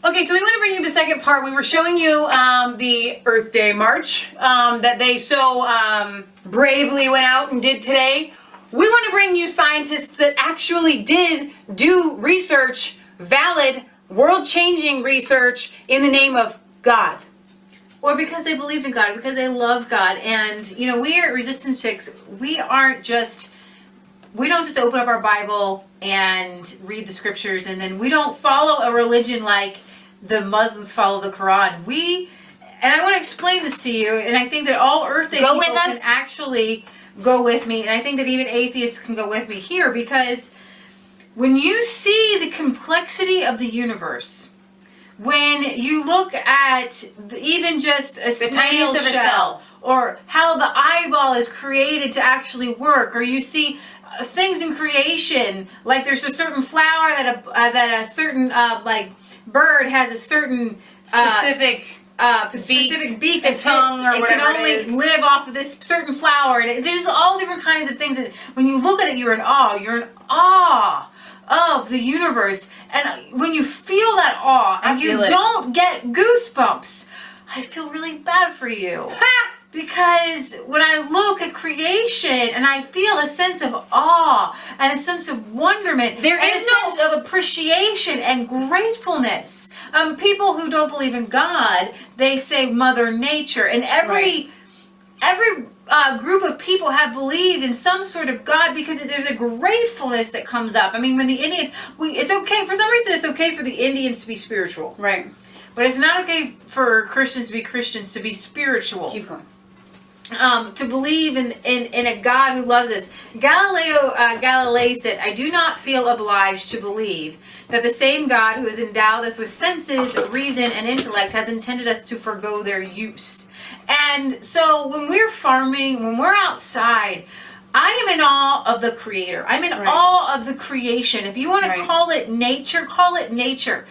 Okay, so we want to bring you the second part. We were showing you the Earth Day March that they so bravely went out and did today. We want to bring you scientists that actually did do research, valid, world-changing research in the name of God. Or because they believed in God, because they love God. And, you know, we are at Resistance Chicks. We don't just open up our Bible and read the scriptures, and then we don't follow a religion like the Muslims follow the Quran. And I want to explain this to you, and I think that all Earth Day people can actually go with me, and I think that even atheists can go with me here, because when you see the complexity of the universe, when you look at even just a snail shell, or how the eyeball is created to actually work, or you see things in creation, like there's a certain flower that a certain like bird has a certain specific beak and tongue, or whatever it is. It can only live off of this certain flower, and there's all different kinds of things that when you look at it, you're in awe. You're in awe of the universe, and when you feel that awe and you don't get goosebumps, I feel really bad for you. Because when I look at creation and I feel a sense of awe and a sense of wonderment, there is a sense of appreciation and gratefulness. People who don't believe in God, they say Mother Nature, and every group of people have believed in some sort of God because there's a gratefulness that comes up. I mean, when the Indians, it's okay, for some reason it's okay for the Indians to be spiritual. Right. But it's not okay for Christians to be spiritual. Keep going. To believe in a God who loves us. Galilei said, "I do not feel obliged to believe that the same God who has endowed us with senses, reason, and intellect has intended us to forgo their use." And so when we're farming, when we're outside, I am in awe of the Creator. I'm in awe of the creation. If you want to call it nature, call it nature.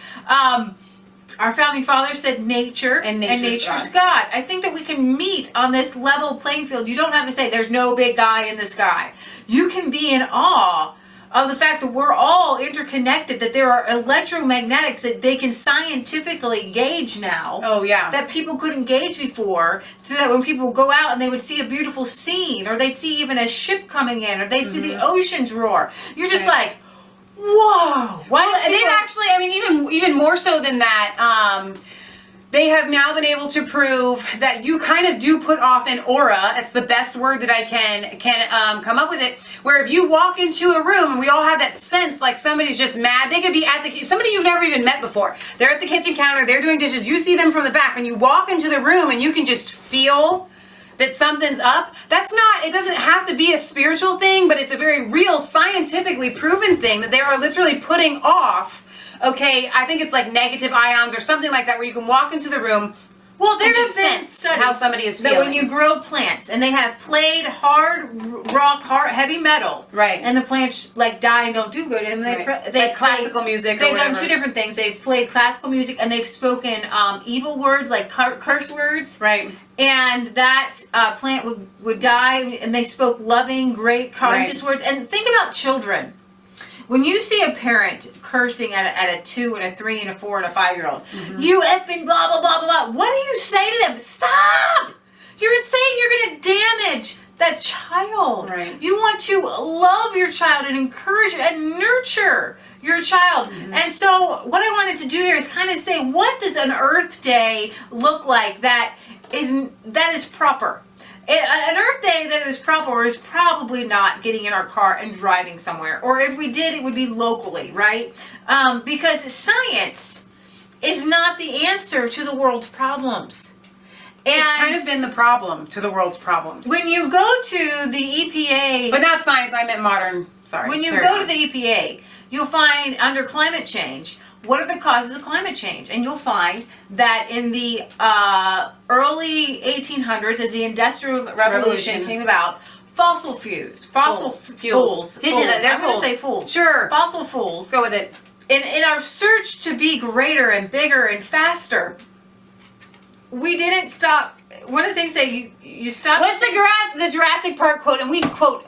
Our founding fathers said nature, and nature's God. I think that we can meet on this level playing field. You don't have to say there's no big guy in the sky. You can be in awe of the fact that we're all interconnected, that there are electromagnetics that they can scientifically gauge now. Oh, yeah. That people couldn't gauge before, so that when people go out and they would see a beautiful scene, or they'd see even a ship coming in, or they'd see the oceans roar. You're just like, whoa! They've actually, I mean, even more so than that, they have now been able to prove that you kind of do put off an aura. It's the best word that I can come up with it. Where if you walk into a room and we all have that sense like somebody's just mad, they could be at somebody you've never even met before. They're at the kitchen counter, they're doing dishes, you see them from the back, and you walk into the room and you can just feel that something's up. It doesn't have to be a spiritual thing, but it's a very real, scientifically proven thing that they are literally putting off, okay, I think it's like negative ions or something like that, where you can walk into the room. Well, there have been studies how somebody is feeling. That when you grow plants and they have played hard rock, heavy metal, and the plants like die and don't do good, and they like classical music. They've done two different things. They've played classical music and they've spoken evil words, like curse words. Right. And that plant would die, and they spoke loving, great, conscious words. And think about children. When you see a parent cursing at a 2 and a 3 and a 4 and a 5-year-old, you effing blah, blah, blah, blah, what do you say to them? Stop! You're saying you're going to damage that child. Right. You want to love your child and encourage and nurture your child. And so what I wanted to do here is kind of say, what does an Earth Day look like that is proper? An Earth Day that is proper is probably not getting in our car and driving somewhere. Or if we did, it would be locally, right? Because science is not the answer to the world's problems. And it's kind of been the problem to the world's problems. When you go to the EPA... But not science, I meant modern. Sorry. When you go to the EPA, you'll find under climate change, what are the causes of climate change? And you'll find that in the early 1800s, as the Industrial Revolution came about, fossil fuels. I'm going to say fools. Sure. Fossil fuels. Let's go with it. In our search to be greater and bigger and faster, we didn't stop. One of the things that you stop. What's the Jurassic Park quote? And we quote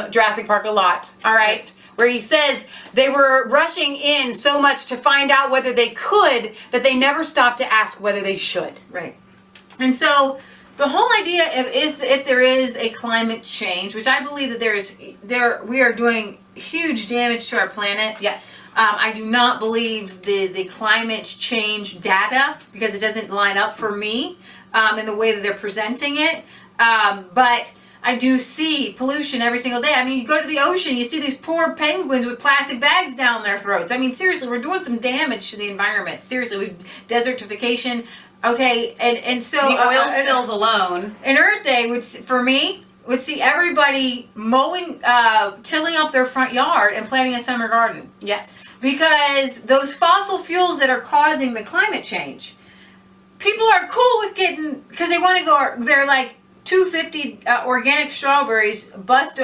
Jurassic Park a lot. All right. where he says they were rushing in so much to find out whether they could that they never stopped to ask whether they should. Right. And so the whole idea is if there is a climate change, which I believe that we are doing huge damage to our planet. Yes. I do not believe the climate change data, because it doesn't line up for me in the way that they're presenting it. But I do see pollution every single day. I mean, you go to the ocean, you see these poor penguins with plastic bags down their throats. I mean, seriously, we're doing some damage to the environment. Seriously, desertification. Okay, and so the oil spills alone. An Earth Day would see everybody mowing, tilling up their front yard and planting a summer garden. Yes. Because those fossil fuels that are causing the climate change, people are cool with getting, because they want to go, they're like $2.50 organic strawberries bust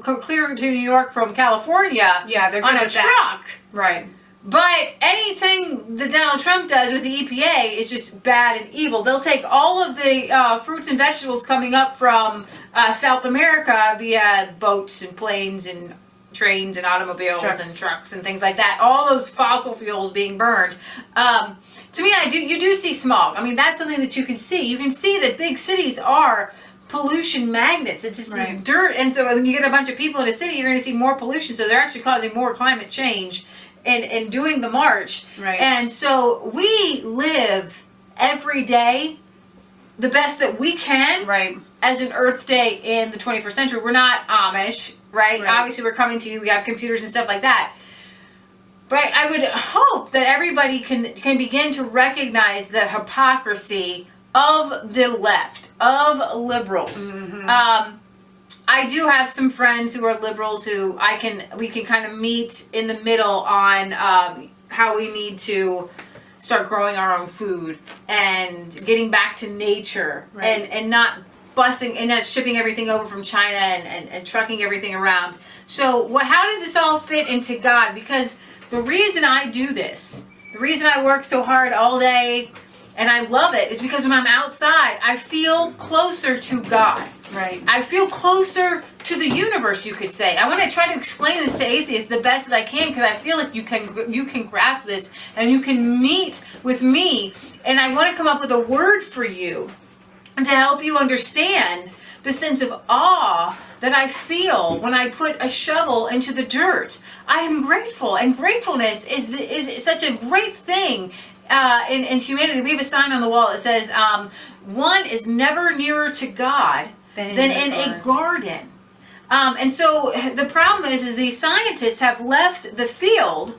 clear to New York from California. Yeah, they're on good a with that. truck. Right. But anything that Donald Trump does with the EPA is just bad and evil. They'll take all of the fruits and vegetables coming up from South America via boats and planes and trains and automobiles and trucks and things like that. All those fossil fuels being burned. To me, you do see smog. I mean, that's something that you can see. You can see that big cities are pollution magnets. It's just this dirt. And so when you get a bunch of people in a city, you're going to see more pollution. So they're actually causing more climate change and doing the march. Right. And so we live every day the best that we can. Right. As an Earth Day in the 21st century. We're not Amish, right? Obviously, we're coming to you. We have computers and stuff like that. But I would hope that everybody can begin to recognize the hypocrisy of the left, of liberals. Mm-hmm. I do have some friends who are liberals who we can kind of meet in the middle on how we need to start growing our own food and getting back to nature and not busing and not shipping everything over from China and trucking everything around. So how does this all fit into God? Because the reason I do this, the reason I work so hard all day and I love it is because when I'm outside, I feel closer to God. Right. I feel closer to the universe, you could say. I want to try to explain this to atheists the best that I can because I feel like you can grasp this and you can meet with me. And I want to come up with a word for you to help you understand the sense of awe that I feel when I put a shovel into the dirt. I am grateful, and gratefulness is such a great thing in humanity. We have a sign on the wall that says, one is never nearer to God than in a garden. And so the problem is these scientists have left the field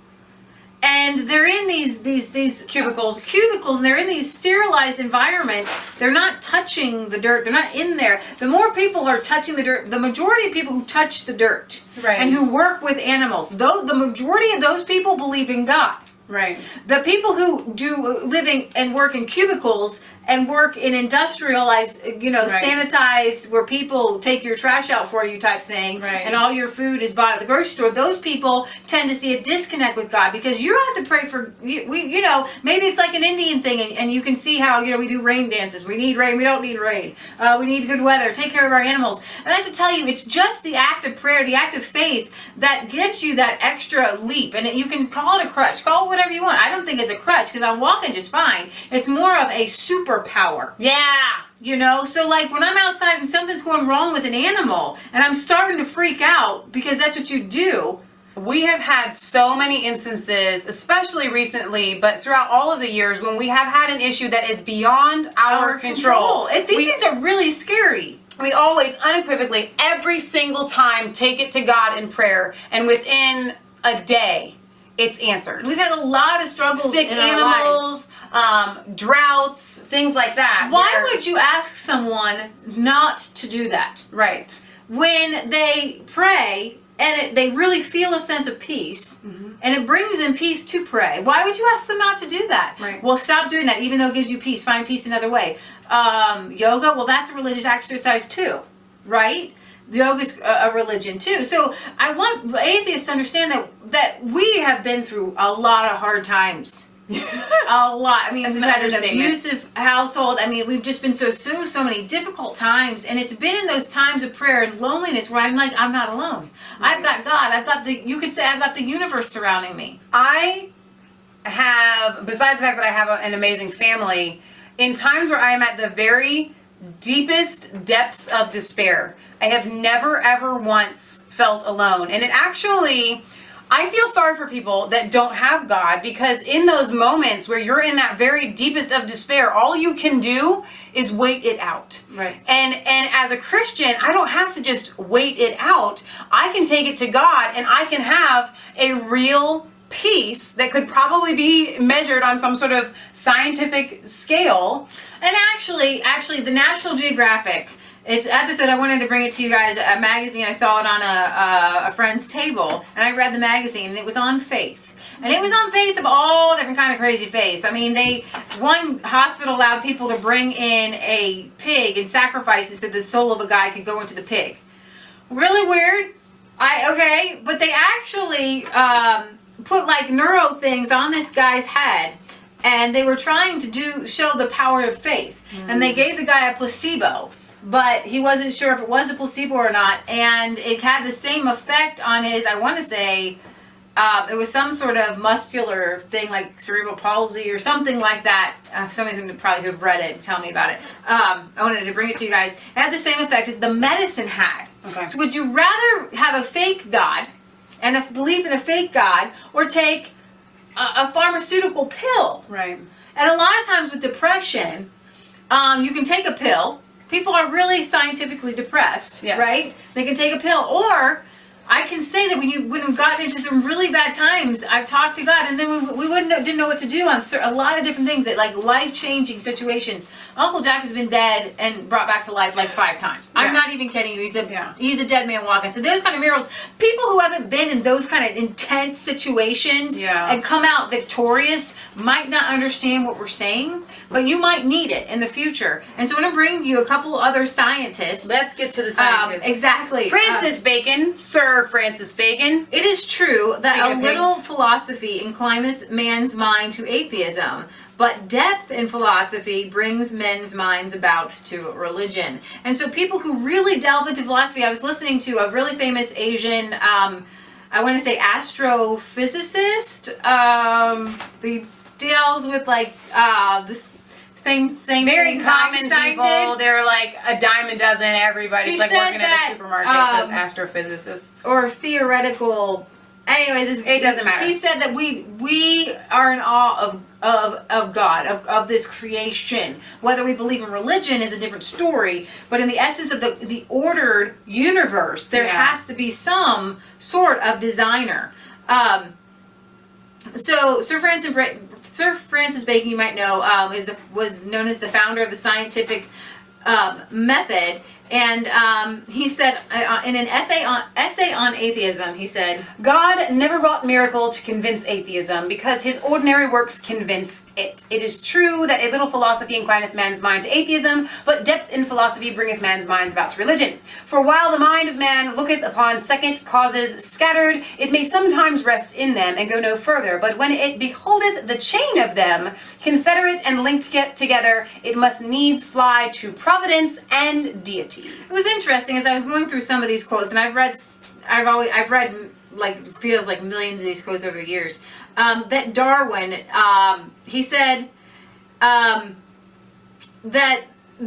and they're in these cubicles and they're in these sterilized environments. They're not touching the dirt. They're not in there. The more people are touching the dirt, the majority of people who touch the dirt and who work with animals, though the majority of those people believe in God. Right. The people who do living and work in cubicles and work in industrialized, sanitized, where people take your trash out for you type thing, and all your food is bought at the grocery store, those people tend to see a disconnect with God because you don't have to pray for, maybe it's like an Indian thing and you can see how, we do rain dances. We need rain. We don't need rain. We need good weather. Take care of our animals. And I have to tell you, it's just the act of prayer, the act of faith that gives you that extra leap. And you can call it a crutch. Call it whatever you want. I don't think it's a crutch because I'm walking just fine. It's more of a superpower. Yeah. So like when I'm outside and something's going wrong with an animal and I'm starting to freak out because that's what you do. We have had so many instances, especially recently, but throughout all of the years when we have had an issue that is beyond our control. These things are really scary. We always unequivocally, every single time, take it to God in prayer, and within a day, it's answered. We've had a lot of struggles. Sick in animals, droughts, things like that. Why would you ask someone not to do that? Right. When they pray and they really feel a sense of peace, and it brings them peace to pray. Why would you ask them not to do that? Right. Well, stop doing that, even though it gives you peace. Find peace another way. Yoga, well, that's a religious exercise too, right? Yoga's a religion too. So I want atheists to understand that we have been through a lot of hard times A lot. I mean, That's we've an had an understatement. abusive household. I mean, we've just been so many difficult times, and it's been in those times of prayer and loneliness where I'm like, I'm not alone. Right. I've got God. I've got you could say I've got the universe surrounding me. I have, besides the fact that I have an amazing family, in times where I am at the very deepest depths of despair, I have never ever once felt alone. And it actually, I feel sorry for people that don't have God, because in those moments where you're in that very deepest of despair, all you can do is wait it out. Right. And as a Christian, I don't have to just wait it out. I can take it to God, and I can have a real peace that could probably be measured on some sort of scientific scale. And actually, the National Geographic, it's an episode, I wanted to bring it to you guys, a magazine, I saw it on a friend's table, and I read the magazine, and it was on faith. And it was on faith of all different kind of crazy faiths. I mean, one hospital allowed people to bring in a pig and sacrifice it so the soul of a guy could go into the pig. Really weird. But they actually put like neuro things on this guy's head, and they were trying to show the power of faith. And they gave the guy a placebo, but he wasn't sure if it was a placebo or not, and it had the same effect on his, I want to say, it was some sort of muscular thing like cerebral palsy or something like that. Somebody would probably have read it and tell me about it. I wanted to bring it to you guys. It had the same effect as the medicine had. Okay. So would you rather have a fake God and believe in a fake God, or take a pharmaceutical pill? Right. And a lot of times with depression, you can take a pill. People are really scientifically depressed, Yes. right? They can take a pill. Or I can say that when we've gotten into some really bad times, I've talked to God, and then we didn't know what to do on a lot of different things, that like life-changing situations. Uncle Jack has been dead and brought back to life like 5 times. Yeah. I'm not even kidding you. He's a dead man walking. So those kind of miracles, people who haven't been in those kind of intense situations and come out victorious might not understand what we're saying, but you might need it in the future. And so I'm going to bring you a couple other scientists. Let's get to the scientists. Exactly. Francis Bacon, Sir Francis Bacon. It is true that Speaking a of little pigs. philosophy inclineth man's mind to atheism, but depth in philosophy brings men's minds about to religion. And so people who really delve into philosophy, I was listening to a really famous Asian, I want to say astrophysicist, the deals with like the thing Very common Einstein people. did. They're like a dime a dozen. Everybody. He It's like said working at that, a supermarket. Those astrophysicists. or theoretical. Anyways, It doesn't matter. He said that we are in awe of God, of this creation. Whether we believe in religion is a different story, but in the essence of the ordered universe, there has to be some sort of designer. So Sir Francis Bacon, you might know, was known as the founder of the scientific method. And he said, in an essay on atheism, he said, God never wrought miracle to convince atheism, because his ordinary works convince it. It is true that a little philosophy inclineth man's mind to atheism, but depth in philosophy bringeth man's minds about to religion. For while the mind of man looketh upon second causes scattered, it may sometimes rest in them and go no further, but when it beholdeth the chain of them, confederate and linked together, it must needs fly to providence and deity. it was interesting as I was going through some of these quotes, and I've read like feels like millions of these quotes over the years. That Darwin, he said that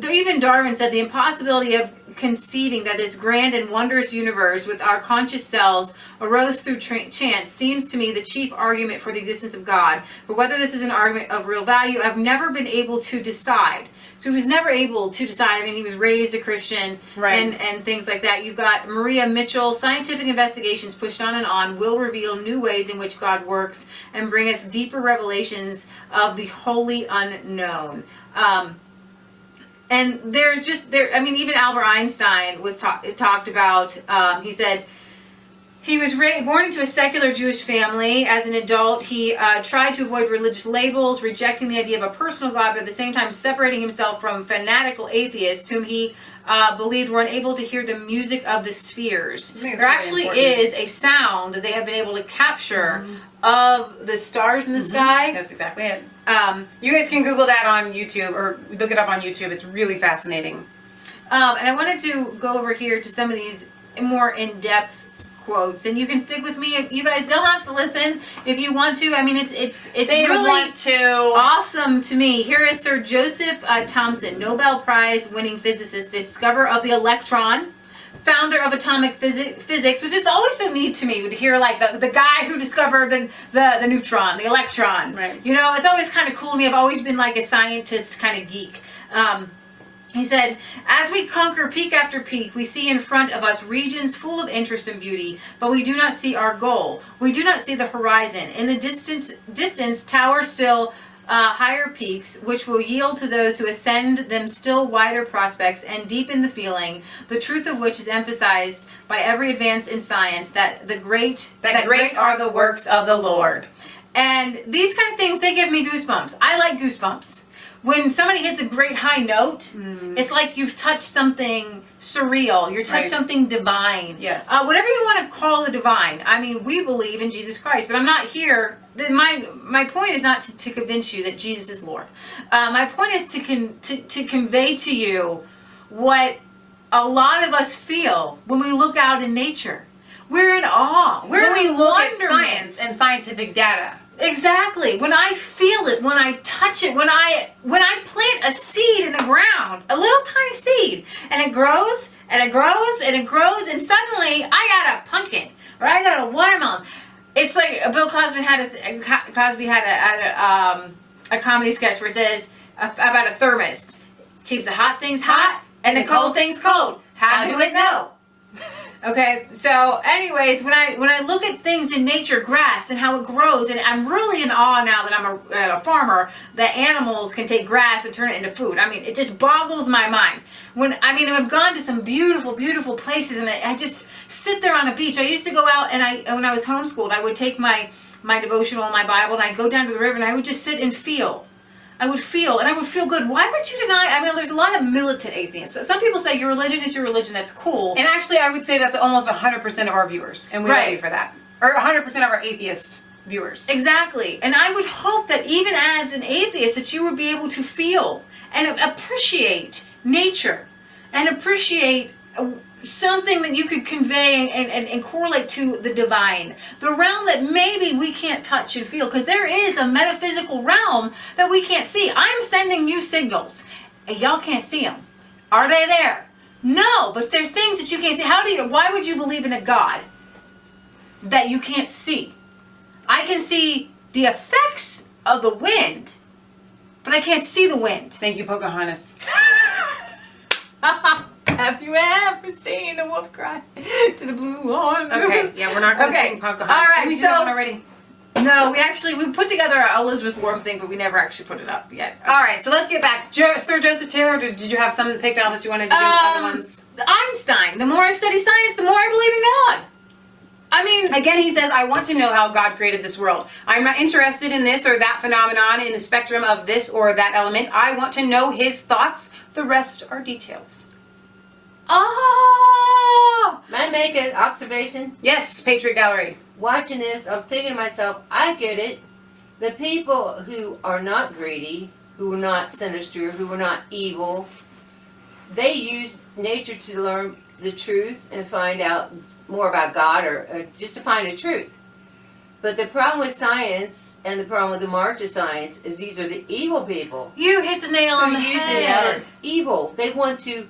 even Darwin said the impossibility of conceiving that this grand and wondrous universe with our conscious selves arose through chance seems to me the chief argument for the existence of God. But whether this is an argument of real value, I've never been able to decide. So he was never able to decide. I mean, he was raised a Christian, Right. and things like that. You've got Maria Mitchell. Scientific investigations pushed on and on will reveal new ways in which God works and bring us deeper revelations of the wholly unknown. And I mean, even Albert Einstein was talked about. He said, He was born into a secular Jewish family. As an adult, he tried to avoid religious labels, rejecting the idea of a personal God, but at the same time separating himself from fanatical atheists whom he believed were unable to hear the music of the spheres. There actually is a sound that they have been able to capture of the stars in the sky. That's exactly it. You guys can Google that on YouTube or look it up on YouTube. It's really fascinating. And I wanted to go over here to some of these more in-depth quotes, and you can stick with me. You guys don't have to listen if you want to. I mean, it's They really want to. awesome to me. Here is Sir Joseph Thomson, Nobel Prize winning physicist, discoverer of the electron, founder of atomic physics, which is always so neat to me to hear like the guy who discovered the neutron, the electron. Right. You know, it's always kind of cool to me. I've always been like a scientist kind of geek. He said, as we conquer peak after peak, we see in front of us regions full of interest and beauty, but we do not see our goal. We do not see the horizon. In the distance tower still higher peaks, which will yield to those who ascend them still wider prospects and deepen the feeling, the truth of which is emphasized by every advance in science, that great are the works of the Lord. And these kind of things, they give me goosebumps. I like goosebumps. When somebody hits a great high note, it's like you've touched something surreal. You're touched something divine. Yes. Whatever you want to call the divine. I mean, we believe in Jesus Christ, but I'm not here. My point is not to convince you that Jesus is Lord. My point is to convey to you what a lot of us feel when we look out in nature. We're in awe. When we look at wonderment. science and scientific data. Exactly. When I feel it, when I touch it, when I plant a seed in the ground, a little tiny seed, and it grows and it grows and it grows, and suddenly I got a pumpkin or I got a watermelon. It's like Bill Cosby had a comedy sketch where it says about a thermos keeps the hot things hot and the cold things cold. How do it know? Okay, so anyways, when I look at things in nature, grass and how it grows, and I'm really in awe now that I'm a farmer, that animals can take grass and turn it into food. I mean, it just boggles my mind. I've gone to some beautiful, beautiful places, and I just sit there on the beach. I used to go out, and when I was homeschooled, I would take my devotional, my Bible, and I'd go down to the river, and I would just sit and feel. I would feel good. Why would you deny? I mean, there's a lot of militant atheists. Some people say your religion is your religion. That's cool. And actually, I would say that's almost 100% of our viewers. And we love you for that. Or 100% of our atheist viewers. Exactly. And I would hope that even as an atheist, that you would be able to feel and appreciate nature and appreciate something that you could convey and correlate to the divine, the realm that maybe we can't touch and feel, because there is a metaphysical realm that we can't see. I'm sending you signals and y'all can't see them. Are they there? No, but they're things that you can't see. Why would you believe in a God that you can't see? I can see the effects of the wind, but I can't see the wind. Thank you, Pocahontas. Have you ever seen the wolf cry to the blue horn? Okay, yeah, we're not going to sing Pocahontas. All right, Did we do that one already? No, we put together an Elizabeth Warren thing, but we never actually put it up yet. All right, so let's get back. Sir Joseph Taylor, did you have something picked out that you wanted to do with other ones? Einstein. The more I study science, the more I believe in God. I mean, again, he says, I want to know how God created this world. I'm not interested in this or that phenomenon in the spectrum of this or that element. I want to know his thoughts. The rest are details. Oh! May I make an observation? Yes, Patriot Gallery. Watching this, I'm thinking to myself, I get it. The people who are not greedy, who are not sinister, who are not evil, they use nature to learn the truth and find out more about God, or just to find the truth. But the problem with science and the problem with the march of science is these are the evil people. You hit the nail on the head. Evil. They want to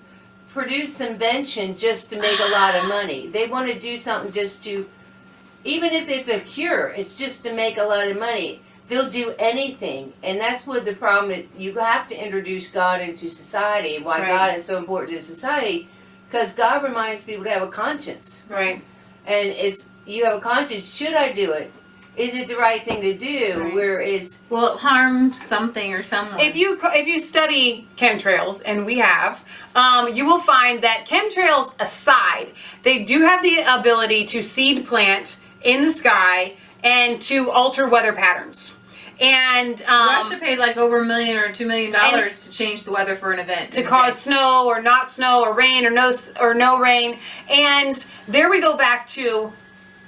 produce invention just to make a lot of money. They want to do something just to, even if it's a cure, it's just to make a lot of money. They'll do anything. And that's what the problem is. You have to introduce God into society, and why God is so important to society, because God reminds people to have a conscience. Right. And you have a conscience. Should I do it? is it the right thing to do? Right. Whereas, Will it harm something or someone? If you study chemtrails, and we have, you will find that chemtrails aside, they do have the ability to seed plant in the sky and to alter weather patterns. And Russia paid like over $1 million or $2 million to change the weather for an event. to cause snow or not snow or rain or no rain. And there we go back to,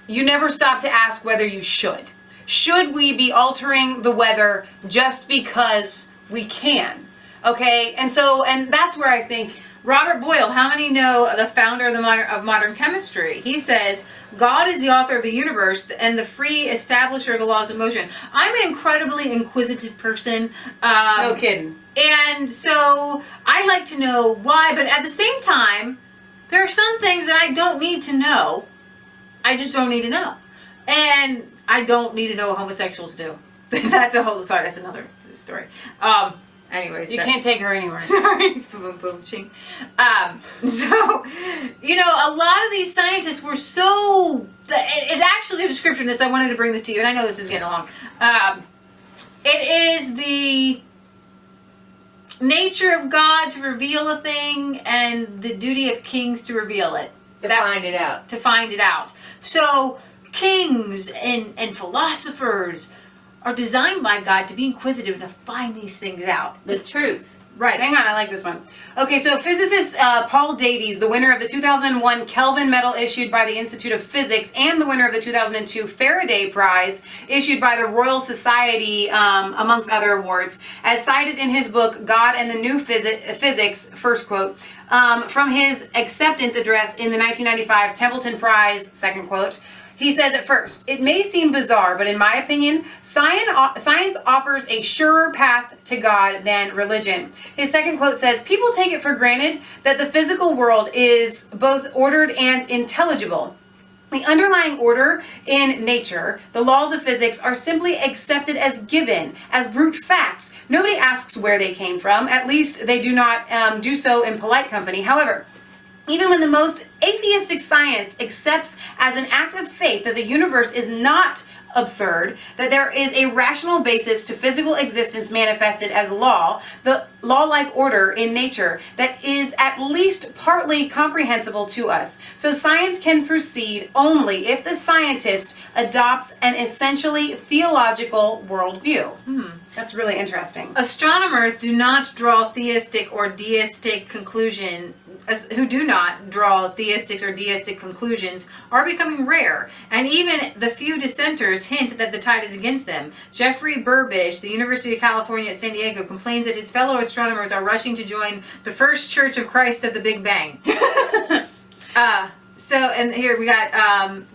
you never stop to ask whether you should. Should we be altering the weather just because we can? Okay, and that's where I think Robert Boyle, how many know the founder of modern chemistry? He says, God is the author of the universe and the free establisher of the laws of motion. I'm an incredibly inquisitive person. no kidding. And so I like to know why, but at the same time, there are some things that I don't need to know. I just don't need to know. And I don't need to know what homosexuals do. That's another story. Anyways. You can't take her anywhere. Sorry. Boom, boom, boom, ching. So, a lot of these scientists were so... It actually, there's a scripture in this. I wanted to bring this to you, and I know this is getting long. It is the nature of God to reveal a thing and the duty of kings to reveal it. to find it out. To find it out. So, kings and philosophers are designed by God to be inquisitive and to find these things out. The truth. Right. Hang on, I like this one. Okay, so physicist Paul Davies, the winner of the 2001 Kelvin Medal issued by the Institute of Physics and the winner of the 2002 Faraday Prize issued by the Royal Society, amongst other awards, as cited in his book, God and the New Physics, first quote, from his acceptance address in the 1995 Templeton Prize, second quote, he says at first, it may seem bizarre, but in my opinion, science offers a surer path to God than religion. His second quote says, people take it for granted that the physical world is both ordered and intelligible. The underlying order in nature, the laws of physics, are simply accepted as given, as brute facts. Nobody asks where they came from. At least they do not do so in polite company. However, even when the most atheistic science accepts as an act of faith that the universe is not absurd, that there is a rational basis to physical existence manifested as law, the law-like order in nature that is at least partly comprehensible to us. So science can proceed only if the scientist adopts an essentially theological worldview. That's really interesting. Astronomers do not draw theistic or deistic conclusions are becoming rare, and even the few dissenters hint that the tide is against them. Jeffrey Burbidge, the University of California at San Diego, complains that his fellow astronomers are rushing to join the First Church of Christ of the Big Bang. And here we got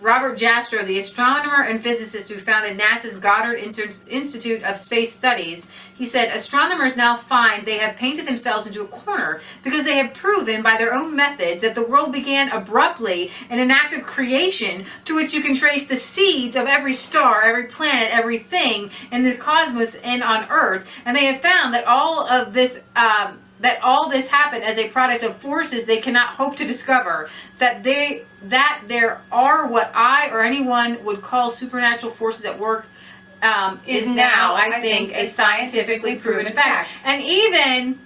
Robert Jastrow, the astronomer and physicist who founded NASA's Goddard Institute of Space Studies. He said, astronomers now find they have painted themselves into a corner because they have proven by their own methods that the world began abruptly in an act of creation to which you can trace the seeds of every star, every planet, everything in the cosmos and on Earth. And they have found that all this happened as a product of forces they cannot hope to discover, that there are what I or anyone would call supernatural forces at work, is now, I think, a scientifically proven fact. And even,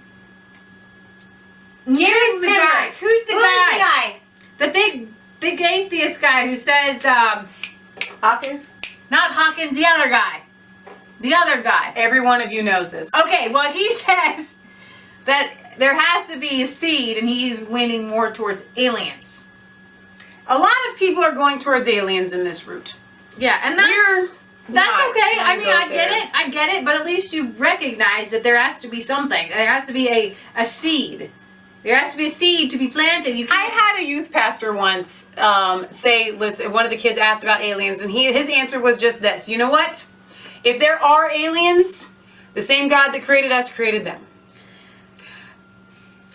who's the guy? The big atheist guy who says, Hawkins? not Hawkins, the other guy. The other guy. Every one of you knows this. Okay, well, he says that there has to be a seed, and he's leaning more towards aliens. A lot of people are going towards aliens in this route. Yeah, and that's not okay. I gonna mean, go I get it, but at least you recognize that there has to be something. There has to be a seed. There has to be a seed to be planted. I had a youth pastor once listen, one of the kids asked about aliens, and his answer was just this. You know what? If there are aliens, the same God that created us created them.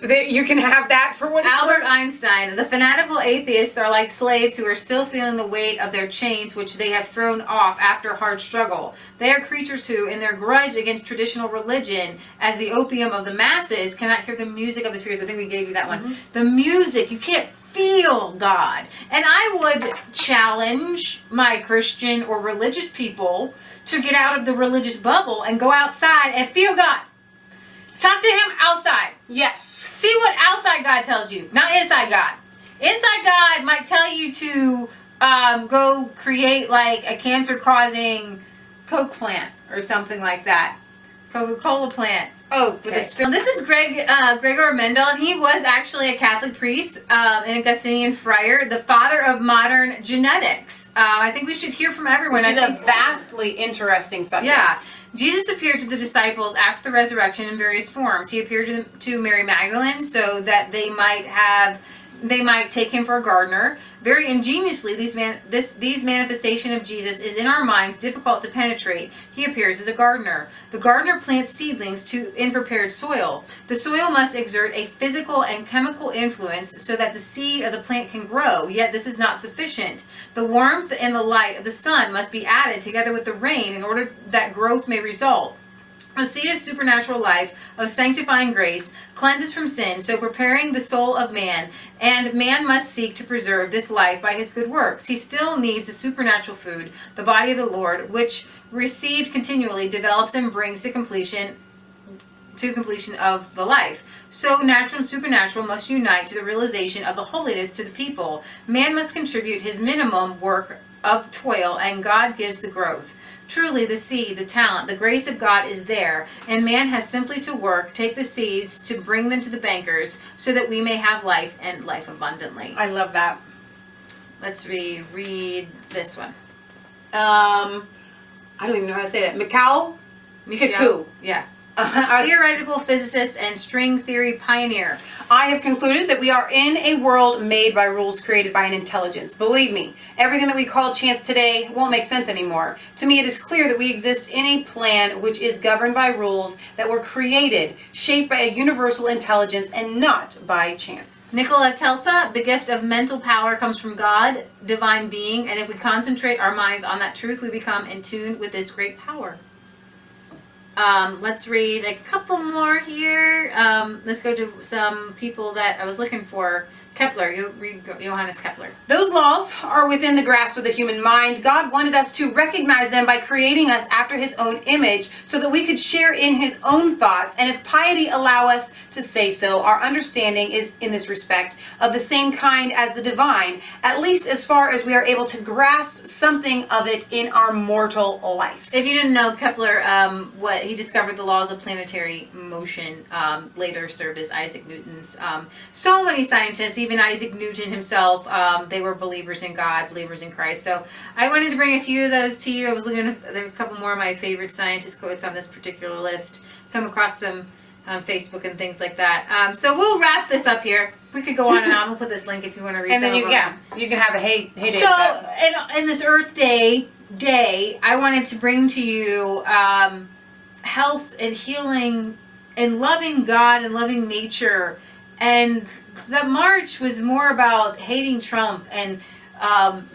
You can have that for what Albert Einstein, the fanatical atheists are like slaves who are still feeling the weight of their chains which they have thrown off after hard struggle. They are creatures who, in their grudge against traditional religion as the opium of the masses, cannot hear the music of the spheres. I think we gave you that one. The music, you can't feel God. And I would challenge my Christian or religious people to get out of the religious bubble and go outside and feel God. Talk to him outside. Yes. See what outside God tells you, not inside God. Inside God might tell you to go create like a cancer-causing Coke plant or something like that. Coca-Cola plant. Oh, With a spin. This is Gregor Mendel, and he was actually a Catholic priest, an Augustinian friar, the father of modern genetics. I think we should hear from everyone. Which is a vastly interesting subject. Yeah. Jesus appeared to the disciples after the resurrection in various forms. He appeared to Mary Magdalene so that they might take him for a gardener. Very ingeniously, these manifestation of Jesus is in our minds difficult to penetrate. He appears as a gardener. The gardener plants seedlings in prepared soil. The soil must exert a physical and chemical influence so that the seed of the plant can grow, yet this is not sufficient. The warmth and the light of the sun must be added together with the rain in order that growth may result. The seed of supernatural life, of sanctifying grace, cleanses from sin, so preparing the soul of man, and man must seek to preserve this life by his good works. He still needs the supernatural food, the body of the Lord, which, received continually, develops and brings to completion of the life. So natural and supernatural must unite to the realization of the holiness to the people. Man must contribute his minimum work of toil, and God gives the growth. Truly, the seed, the talent, the grace of God is there, and man has simply to work, take the seeds, to bring them to the bankers, so that we may have life and life abundantly. I love that. Let's read this one. I don't even know how to say that. Michelle. Yeah. Theoretical physicist and string theory pioneer. I have concluded that we are in a world made by rules created by an intelligence. Believe me, everything that we call chance today won't make sense anymore. To me, it is clear that we exist in a plan which is governed by rules that were created, shaped by a universal intelligence, and not by chance. Nikola Tesla, the gift of mental power comes from God, divine being, and if we concentrate our minds on that truth, we become in tune with this great power. Let's read a couple more here. Let's go to some people that I was looking for. Kepler, you read Johannes Kepler. Those laws are within the grasp of the human mind. God wanted us to recognize them by creating us after his own image so that we could share in his own thoughts. And if piety allow us to say so, our understanding is, in this respect, of the same kind as the divine, at least as far as we are able to grasp something of it in our mortal life. If you didn't know, Kepler, he discovered the laws of planetary motion, later served as Isaac Newton's. So many scientists, even Isaac Newton himself, they were believers in God, believers in Christ. So I wanted to bring a few of those to you. I was looking at a couple more of my favorite scientist quotes on this particular list. Come across some on Facebook and things like that. So we'll wrap this up here. We could go on and on. We'll put this link if you want to read. And then you can have a hey day. So in this Earth Day, I wanted to bring to you health and healing and loving God and loving nature. And the march was more about hating Trump and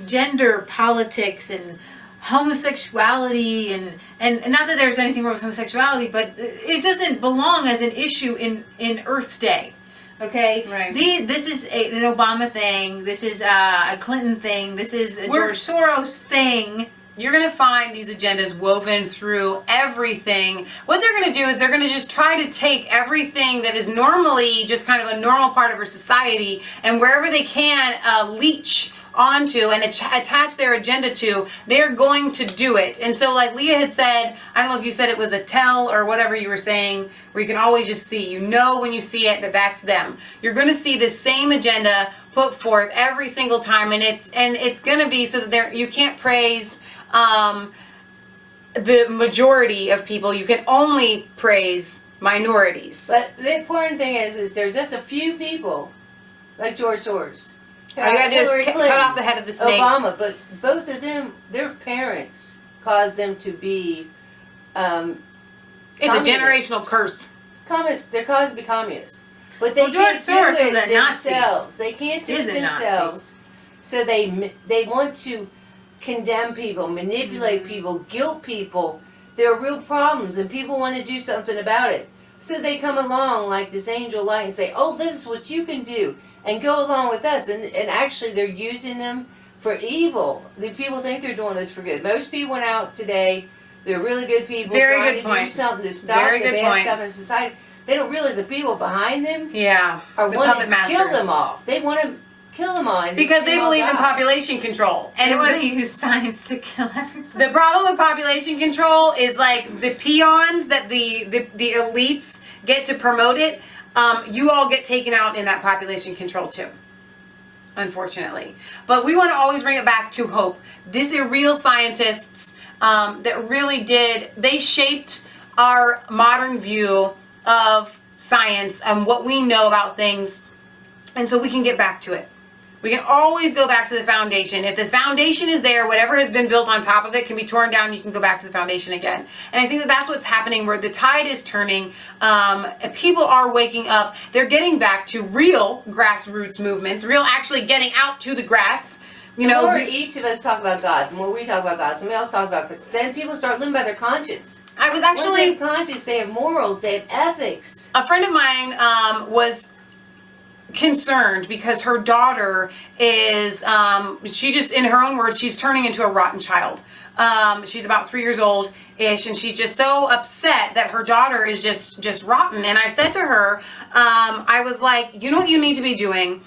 gender politics and homosexuality and not that there's anything wrong with homosexuality, but it doesn't belong as an issue in Earth Day. Okay, right. This is an Obama thing. This is a Clinton thing. This is a George Soros thing. You're going to find these agendas woven through everything. What they're going to do is they're going to just try to take everything that is normally just kind of a normal part of our society and wherever they can leech onto and attach their agenda to, they're going to do it. And so like Leah had said, I don't know if you said it was a tell or whatever you were saying, where you can always just see, you know when you see it that that's them. You're going to see the same agenda put forth every single time, and it's going to be so that you can't praise the majority of people. You can only praise minorities. But the important thing is there's just a few people like George Soros. All you gotta do is cut off the head of the snake. Obama, but both of them, their parents caused them to be it's a generational curse. Communists. They're caused to be communists. But they George can't Soros do is it a Nazi. themselves. They can't do it themselves. So they want to condemn people, manipulate people, guilt people. There are real problems, and people want to do something about it. So they come along like this angel light and say, oh, this is what you can do, and go along with us. And actually they're using them for evil. The people think they're doing this for good. Most people went out today, they're really good people Very trying good to point. do something to stop Very the good bad point. stuff in society. They don't realize the people behind them Yeah. are The wanting puppet to masters. kill them off. They want to kill them all. And Because just they them all believe in die. population control. And they And want to use science to kill everybody. the problem with population control is like the peons that the elites get to promote it, you all get taken out in that population control too, unfortunately. But we want to always bring it back to hope. These are real scientists that really they shaped our modern view of science and what we know about things, and so we can get back to it. We can always go back to the foundation. If this foundation is there, whatever has been built on top of it can be torn down. You can go back to the foundation again. And I think that that's what's happening, where the tide is turning. People are waking up. They're getting back to real grassroots movements, real actually getting out to the grass. You The know, more each of us talk about God, the more we talk about God, somebody else talk about God, then people start living by their conscience. I was Once they actually, have conscience, they have morals, they have ethics. a friend of mine was concerned because her daughter is, she just, in her own words, she's turning into a rotten child. She's about 3 years old-ish, and she's just so upset that her daughter is just rotten. And I said to her, I was like, you know what you need to be doing?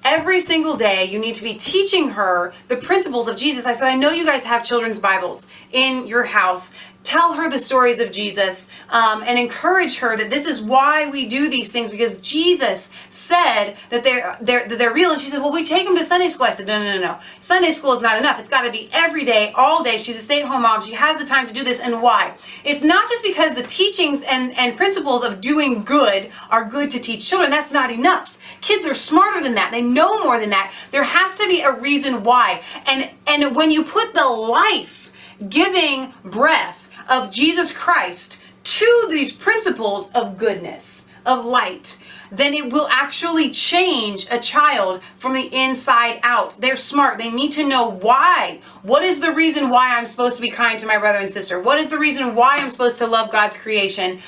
Every single day, you need to be teaching her the principles of Jesus. I said, I know you guys have children's Bibles in your house. Tell her the stories of Jesus and encourage her that this is why we do these things, because Jesus said that they're real. And she said, well, we take them to Sunday school. I said, no. Sunday school is not enough. It's got to be every day, all day. She's a stay-at-home mom. She has the time to do this. And why? It's not just because the teachings and principles of doing good are good to teach children. That's not enough. Kids are smarter than that. They know more than that. There has to be a reason why. And when you put the life-giving breath of Jesus Christ to these principles of goodness, of light, then it will actually change a child from the inside out. They're smart. They need to know why. What is the reason why I'm supposed to be kind to my brother and sister? What is the reason why I'm supposed to love God's creation?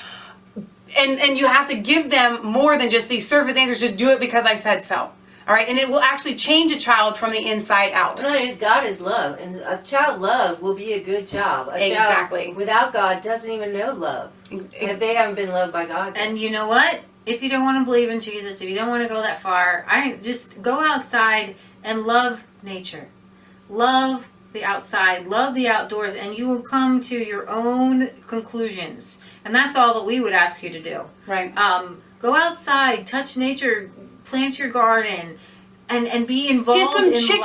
And you have to give them more than just these surface answers. Just do it because I said so. All right? And it will actually change a child from the inside out. No, God is love, and a child loved will be a good child. A Exactly. child without God doesn't even know love. If they haven't been loved by God. And you know what? If you don't want to believe in Jesus, if you don't want to go that far, I just go outside and love nature. Love the outside, love the outdoors, and you will come to your own conclusions. And that's all that we would ask you to do. Right. Go outside, touch nature, plant your garden, and be involved Get some in chickens.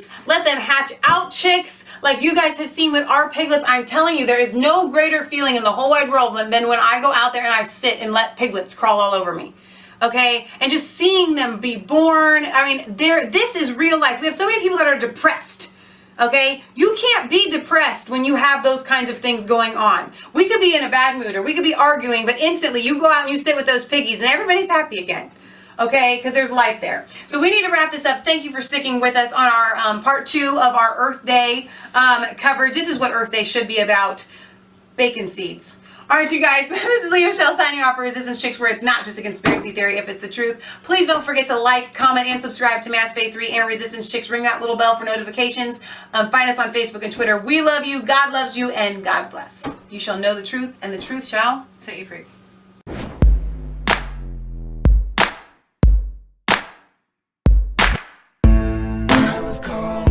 life. Let them hatch out chicks like you guys have seen with our piglets. I'm telling you, there is no greater feeling in the whole wide world than when I go out there and I sit and let piglets crawl all over me. Okay? And just seeing them be born. I mean, this is real life. We have so many people that are depressed. Okay? You can't be depressed when you have those kinds of things going on. We could be in a bad mood or we could be arguing, but instantly you go out and you sit with those piggies and everybody's happy again. Okay? Because there's life there. So we need to wrap this up. Thank you for sticking with us on our part 2 of our Earth Day coverage. This is what Earth Day should be about. Bacon seeds. All right, you guys, this is Michelle signing off for Resistance Chicks, where it's not just a conspiracy theory if it's the truth. Please don't forget to like, comment, and subscribe to Mass Faith 3 and Resistance Chicks. Ring that little bell for notifications. Find us on Facebook and Twitter. We love you, God loves you, and God bless. You shall know the truth, and the truth shall Set you free. I was called